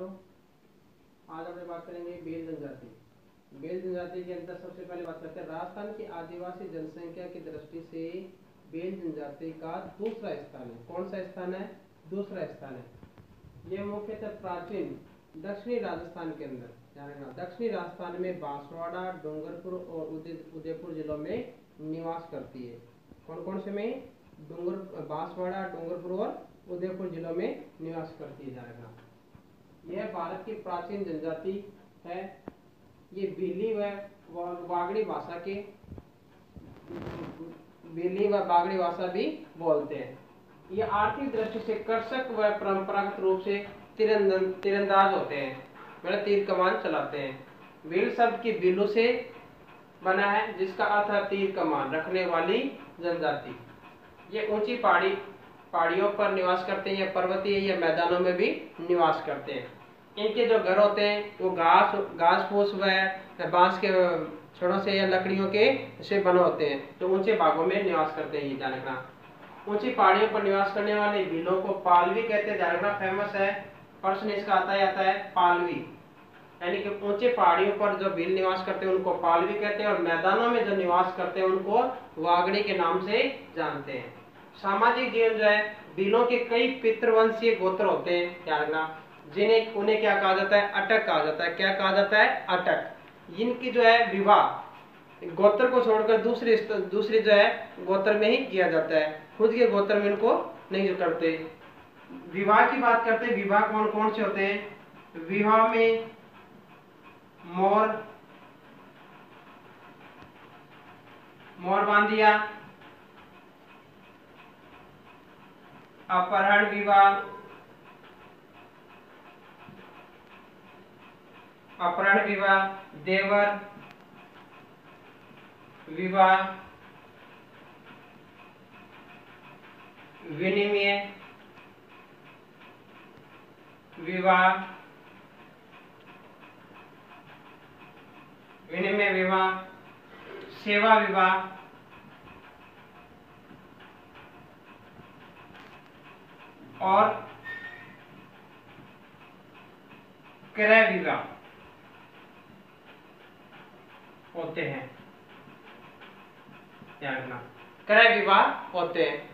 बच्चों, आज हम बात करेंगे भील जनजाति। भील जनजाति के अंदर सबसे पहले बात करते हैं राजस्थान की आदिवासी जनसंख्या की दृष्टि से भील जनजाति का दूसरा स्थान है। कौन सा स्थान है? दूसरा स्थान है। यह मुख्यतः प्राचीन दक्षिणी राजस्थान के अंदर, दक्षिणी राजस्थान में बांसवाड़ा, डूंगरपुर और उदयपुर जिलों में निवास करती है। कौन कौन से में? बांसवाड़ा, डूंगरपुर और उदयपुर जिलों में निवास करती है। यह भारत की प्राचीन जनजाति है। ये भीली व बागड़ी भाषा के भीली व बागड़ी भाषा भी बोलते हैं। ये आर्थिक दृष्टि से कृषक व परंपरागत रूप से तीरंदाज होते हैं, मतलब तीर कमान चलाते हैं। भील शब्द की भीलू से बना है, जिसका अर्थ है तीर कमान रखने वाली जनजाति। ये ऊंची पहाड़ियों पर निवास करते हैं, या पर्वतीय या मैदानों में भी निवास करते हैं। इनके जो घर होते हैं वो घास फूस व बांस के छड़ों से या लकड़ियों के से बने होते हैं, तो ऊंचे भागों में निवास करते हैं। ये ध्यान रखना। ऊंची पहाड़ियों पर निवास करने वाले भीलों को पालवी कहते हैं। ध्यान रखना, फेमस है प्रश्न इसका आता है पालवी, यानी कि ऊंचे पहाड़ियों पर जो भील निवास करते हैं उनको पालवी कहते हैं, और मैदानों में जो निवास करते हैं उनको वागड़ी के नाम से जानते हैं। सामाजिक जीवन जो है, भीलों के कई पितृवंशीय गोत्र होते हैं, ध्यान रखना, उन्हें क्या कहा जाता है? अटक कहा जाता है। क्या कहा जाता है? अटक। इनकी जो है विवाह गोत्र को छोड़कर दूसरे जो है गोत्र में ही किया जाता है, खुद के गोत्र में इनको नहीं करते। विवाह की बात करते हैं, विवाह कौन कौन से होते हैं? विवाह में मोर बांधिया, अपहरण विवाह, देवर विवाह, विनिमय विवाह, सेवा विवाह और क्रय विवाह होते हैं। ध्यान रखना, क्रय विवाह होते हैं।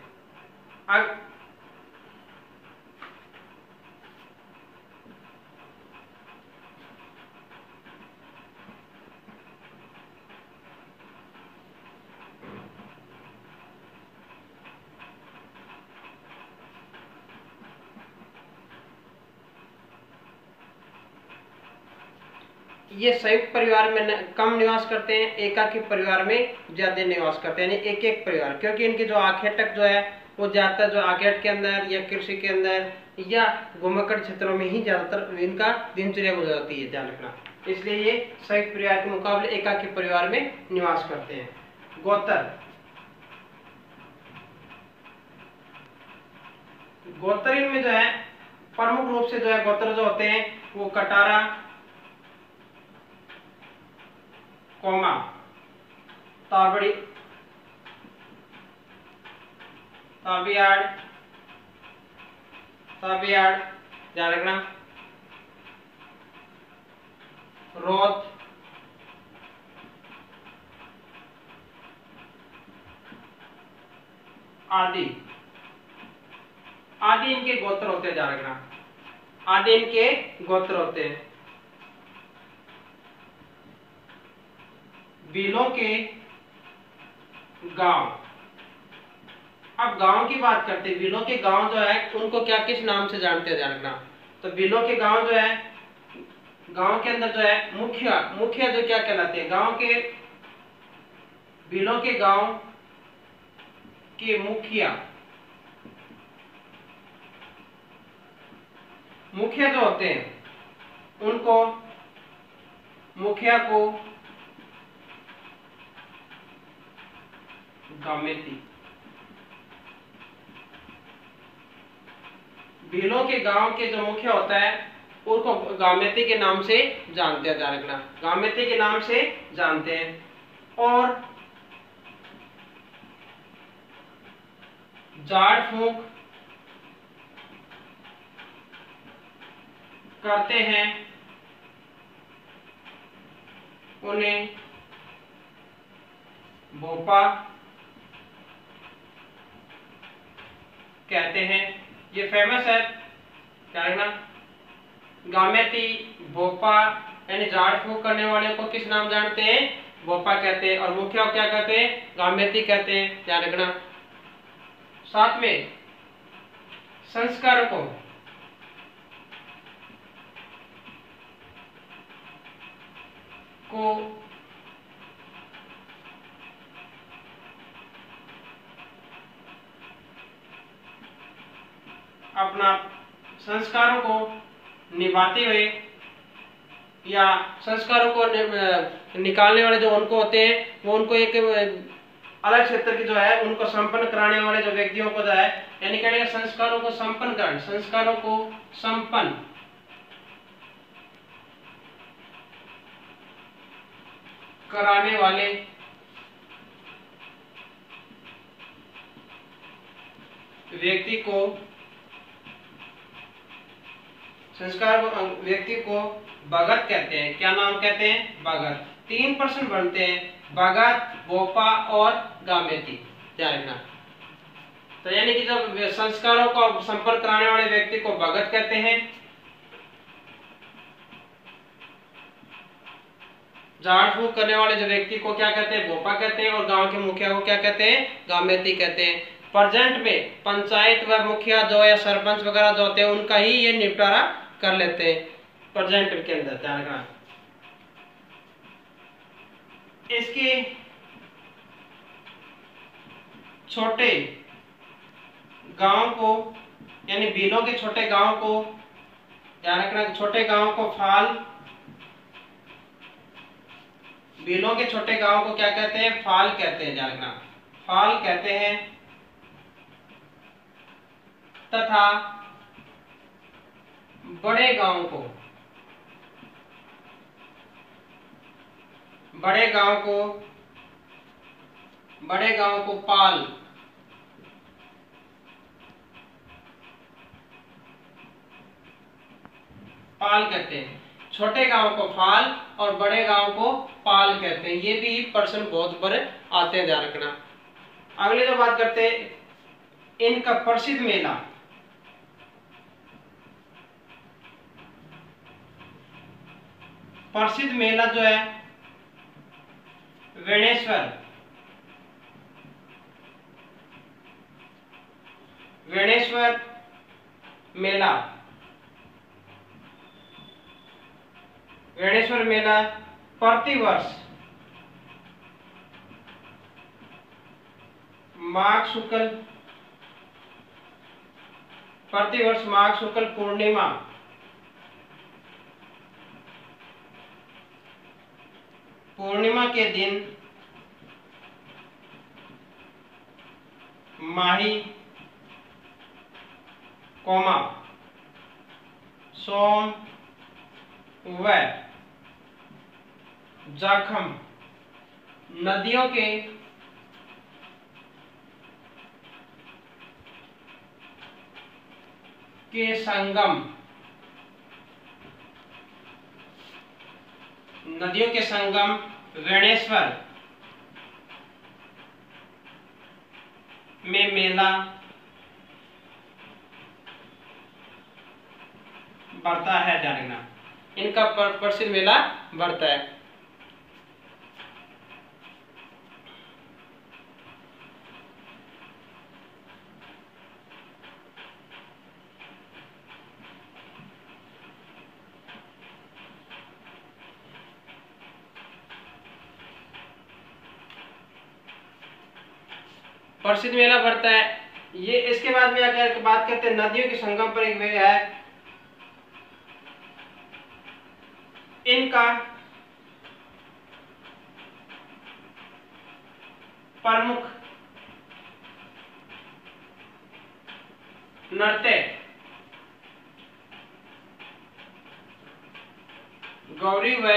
ये संयुक्त परिवार में कम निवास करते हैं, एकाकी परिवार में ज्यादा निवास करते हैं, यानी एक एक परिवार, क्योंकि इनके जो आखेटक जो है वो ज्यादातर जो आखेट के अंदर या कृषि के अंदर या घुमक्कड़ क्षेत्रों में ही ज्यादातर इनका दिनचर्या गुजरती है। ध्यान रखना, इसलिए ये संयुक्त परिवार के मुकाबले एकाकी परिवार में निवास करते हैं। गोत्र इनमें जो है प्रमुख रूप से जो है गोत्र जो होते हैं वो कटारा, ताबड़ी, ताबियाड़, ध्यान रखना, रोत, आदि इनके गोत्र होते हैं। ध्यान रखना, आदि इनके गोत्र होते हैं। भीलों के गांव, अब गांव की बात करते हैं। भीलों के गांव जो है उनको क्या किस नाम से जानते हैं? ध्यान रखना, तो भीलों के गांव जो है, गांव के अंदर जो है मुखिया जो क्या कहलाते हैं? गांव के भीलों के गांव के मुखिया जो होते हैं उनको मुखिया को गामेती, भीलों के गांव के जो मुखिया होता है उनको गामेती के नाम से जानते हैं। ध्यान रखना, गामेती के नाम से जानते हैं। और झाड़ फूंक करते हैं उन्हें भोपा कहते हैं। ये फेमस है, क्या है ना, गामेती भोपा यानी झाड़ फूक करने वाले को किस नाम जानते हैं? भोपा कहते हैं। और मुखिया को क्या कहते हैं? गामेती कहते हैं, ध्यान रखना। साथ में संस्कारों को अपना संस्कारों को निभाते हुए या संस्कारों को निकालने वाले जो उनको होते हैं, वो उनको एक अलग क्षेत्र की जो है उनको संपन्न कराने वाले जो व्यक्तियों को जो है, यानी कहने का संस्कारों को संपन्न कराने, संस्कारों को संपन्न कराने वाले व्यक्ति को, संस्कार व्यक्ति को भगत कहते हैं। क्या नाम कहते हैं? भगत। 3 पर्सन बनते हैं, भगत, भोपा और गामेती, ध्यान रखना। तो यानी कि जब संस्कारों को संपर्क कराने वाले व्यक्ति को भगत कहते हैं, झाड़ फूक करने वाले जो व्यक्ति को क्या कहते हैं? भोपा कहते हैं। और गांव के मुखिया को क्या कहते हैं? गामेती कहते हैं। प्रेजेंट में पंचायत व मुखिया जो या सरपंच वगैरह जो होते हैं उनका ही ये निपटारा कर लेते हैं प्रेजेंट के अंदर, ध्यान रखना। इसके छोटे गांव को, यानी बीलों के छोटे गांव को, ध्यान रखना, छोटे गांव को फाल, बीलों के छोटे गांव को क्या कहते हैं? फाल कहते हैं, ध्यान रखना, फाल कहते हैं। तथा बड़े गांव को, बड़े गांव को पाल, पाल कहते हैं। छोटे गांव को फाल और बड़े गांव को पाल कहते हैं। ये भी पर्सन बहुत बड़े आते हैं, ध्यान रखना। अगले जो बात करते हैं, इनका प्रसिद्ध मेला, प्रसिद्ध मेला जो है वेणेश्वर मेला, वेणेश्वर मेला प्रतिवर्ष माघ शुक्ल पूर्णिमा के दिन माही कोमा सोम व जाखम नदियों के संगम, नदियों के संगम वेणेश्वर में मेला बढ़ता है, ध्यान रखना। इनका प्रसिद्ध मेला बढ़ता है। प्रसिद्ध मेला बढ़ता है। ये इसके बाद में अगर बात करते हैं, नदियों के संगम पर एक वे है, इनका प्रमुख नृत्य गौरी व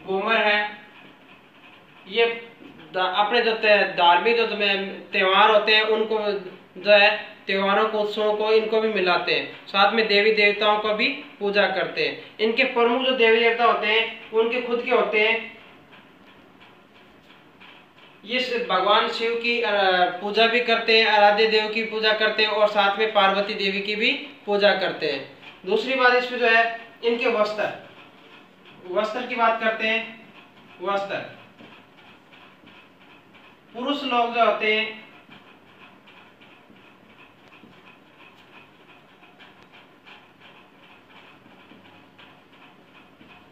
घूमर है। ये अपने जो धार्मिक जो त्योहार होते हैं उनको जो है त्योहारों को, उत्सवों को इनको भी मिलाते हैं। साथ में देवी देवताओं को भी पूजा करते हैं। इनके प्रमुख जो देवी देवता होते हैं उनके खुद के होते हैं। ये भगवान शिव की पूजा भी करते हैं, आराध्य देव की पूजा करते हैं और साथ में पार्वती देवी की भी पूजा करते हैं। दूसरी बात इसमें जो है इनके वस्त्र की बात करते हैं। वस्त्र, पुरुष लोग जो होते हैं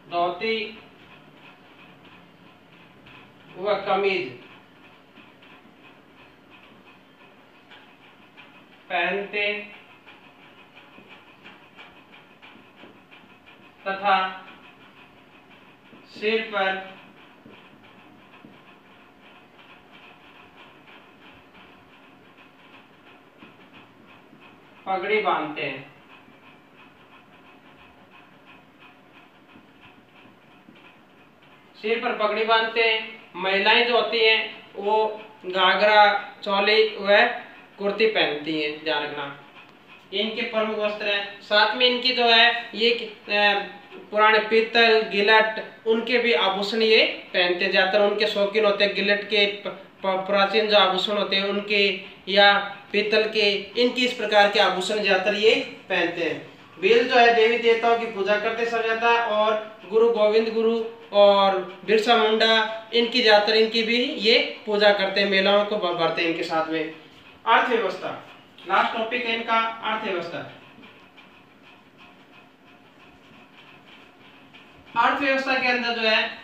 धोती व कमीज पहनते तथा सिर पर पगड़ी बांधते हैं। सिर पर पगड़ी बांधते हैं। महिलाएं जो होती हैं वो घाघरा, चोली व कुर्ती पहनती हैं, ध्यान रखना। इनके प्रमुख वस्त्र हैं। साथ में इनकी जो है ये पुराने पीतल, गिलट, उनके भी आभूषण ये पहनते हैं। ज्यादातर उनके शौकीन होते हैं गिलट के, प्राचीन जो आभूषण होते हैं उनके, या पीतल के, इनकी इस प्रकार के आभूषण ज्यादातर ये पहनते हैं। भील जो है देवी देवताओं की पूजा करते सब जाता है, और गुरु गोविंद गुरु और बिरसा मुंडा, इनकी ज्यादातर इनकी भी ये पूजा करते हैं, मेलाओं को भरते हैं इनके साथ में। अर्थव्यवस्था, लास्ट टॉपिक है इनका अर्थव्यवस्था। अर्थव्यवस्था के अंदर जो है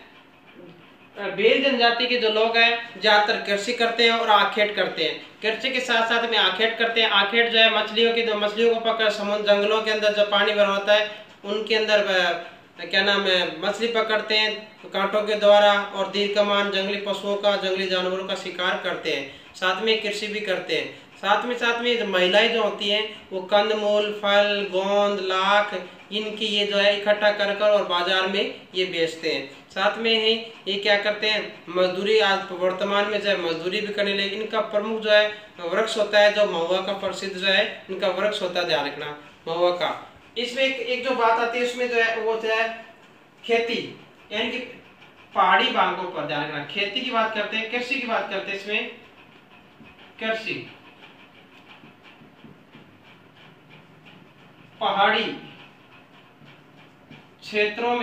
भील जनजाति के जो लोग हैं ज्यादातर कृषि करते हैं और आखेट करते हैं। कृषि के साथ साथ में आखेट करते हैं। आखेट जो है मछलियों को पकड़, समुद्र जंगलों के अंदर जो पानी भरा होता है उनके अंदर क्या नाम है, मछली पकड़ते हैं कांटों के द्वारा, और दीर्घमान जंगली पशुओं का, जंगली जानवरों का शिकार करते हैं। साथ में कृषि भी करते हैं। साथ में महिलाएं जो होती हैं वो कंदमूल, फल, गोंद, लाख, इनकी ये जो है इकट्ठा कर और बाजार में ये बेचते हैं। साथ में ही ये क्या करते हैं, मजदूरी, आज वर्तमान में जो है मजदूरी भी करने लगे। इनका प्रमुख जो है वृक्ष होता है, जो महुआ का प्रसिद्ध जो है इनका वृक्ष होता है, ध्यान रखना, महुआ का। इसमें एक जो बात आती है उसमें जो है वो जो है खेती, यानी कि पहाड़ी भागों पर ध्यान रखना। खेती की बात करते हैं, कृषि की बात करते हैं। इसमें कृषि पहाड़ी क्षेत्रों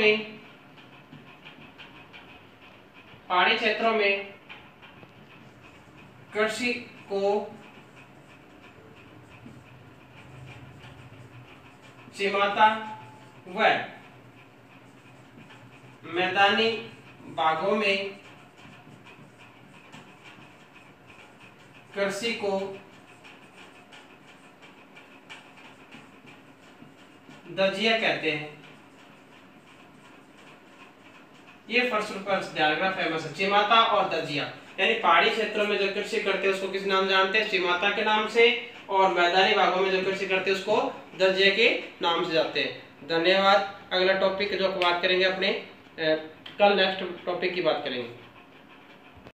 में कृषि को चिमाता व मैदानी भागों में कृषि को दजिया कहते हैं। ये फर्स्ट ध्यान फेमस है, चिमाता और दजिया। यानी पहाड़ी क्षेत्रों में जो कृषि करते हैं उसको किस नाम जानते हैं, चिमाता के नाम से, और मैदानी भागों में जो कृषि करते हैं उसको दजिया के नाम से जाते हैं। धन्यवाद। अगला टॉपिक जो बात करेंगे अपने कल नेक्स्ट टॉपिक की बात करेंगे।